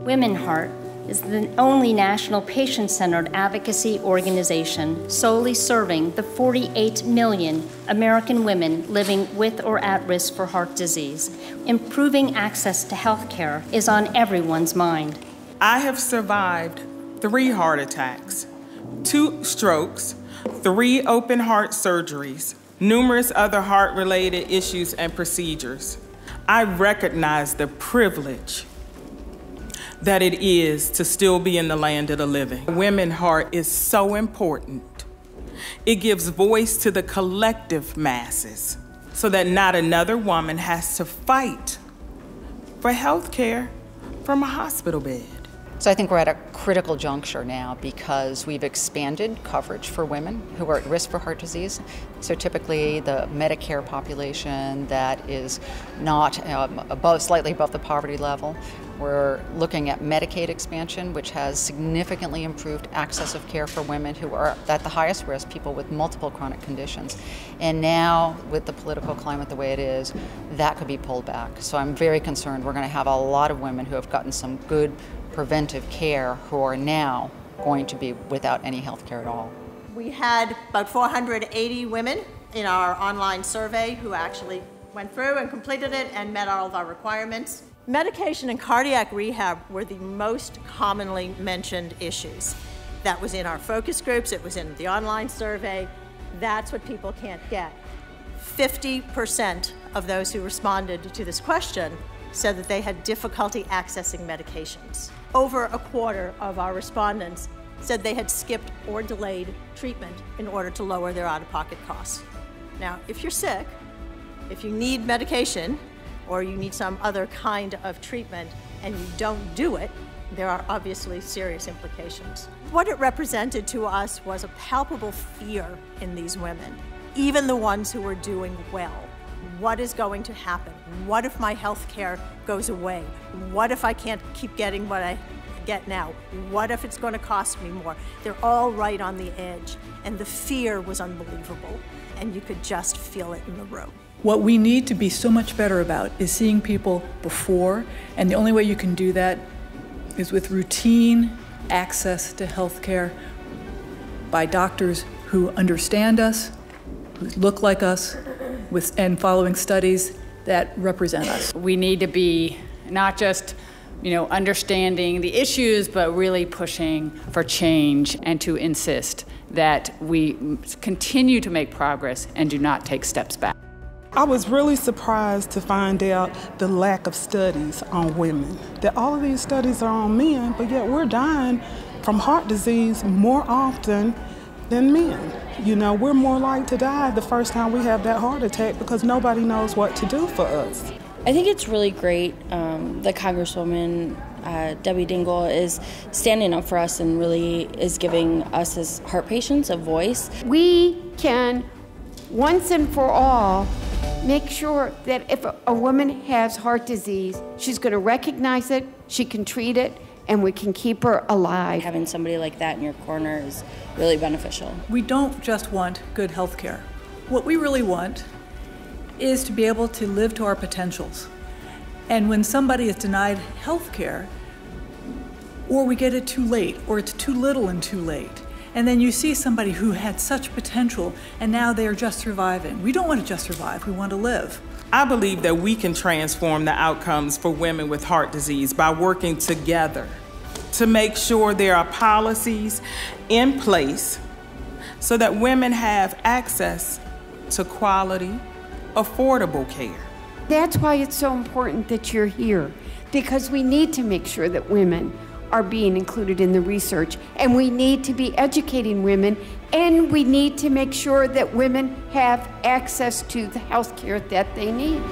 WomenHeart is the only national patient-centered advocacy organization solely serving the 48 million American women living with or at risk for heart disease. Improving access to health care is on everyone's mind. I have survived 3 heart attacks, 2 strokes, 3 open heart surgeries, numerous other heart-related issues and procedures. I recognize the privilege that it is to still be in the land of the living. WomenHeart is so important. It gives voice to the collective masses so that not another woman has to fight for health care from a hospital bed. So I think we're at a critical juncture now because we've expanded coverage for women who are at risk for heart disease. So typically the Medicare population that is not slightly above the poverty level. We're looking at Medicaid expansion, which has significantly improved access of care for women who are at the highest risk, people with multiple chronic conditions. And now, with the political climate the way it is, that could be pulled back. So I'm very concerned we're going to have a lot of women who have gotten some good preventive care who are now going to be without any health care at all. We had about 480 women in our online survey who actually went through and completed it and met all of our requirements. Medication and cardiac rehab were the most commonly mentioned issues. That was in our focus groups, it was in the online survey. That's what people can't get. 50% of those who responded to this question said that they had difficulty accessing medications. Over a quarter of our respondents said they had skipped or delayed treatment in order to lower their out-of-pocket costs. Now, if you're sick, if you need medication, or you need some other kind of treatment and you don't do it, there are obviously serious implications. What it represented to us was a palpable fear in these women, even the ones who were doing well. What is going to happen? What if my health care goes away? What if I can't keep getting what I get now? What if it's going to cost me more? They're all right on the edge, and the fear was unbelievable, and you could just feel it in the room. What we need to be so much better about is seeing people before, and the only way you can do that is with routine access to health care by doctors who understand us, who look like us, and following studies that represent us. We need to be not just understanding the issues, but really pushing for change and to insist that we continue to make progress and do not take steps back. I was really surprised to find out the lack of studies on women. That all of these studies are on men, but yet we're dying from heart disease more often than men. We're more likely to die the first time we have that heart attack because nobody knows what to do for us. I think it's really great that Congresswoman Debbie Dingell is standing up for us and really is giving us as heart patients a voice. We can, once and for all, make sure that if a woman has heart disease, she's going to recognize it, she can treat it, and we can keep her alive. Having somebody like that in your corner is really beneficial. We don't just want good health care. What we really want is to be able to live to our potentials. And when somebody is denied health care, or we get it too late, or it's too little and too late, and then you see somebody who had such potential and now they are just surviving. We don't want to just survive, we want to live. I believe that we can transform the outcomes for women with heart disease by working together to make sure there are policies in place so that women have access to quality, affordable care. That's why it's so important that you're here, because we need to make sure that women are being included in the research, and we need to be educating women, and we need to make sure that women have access to the health care that they need.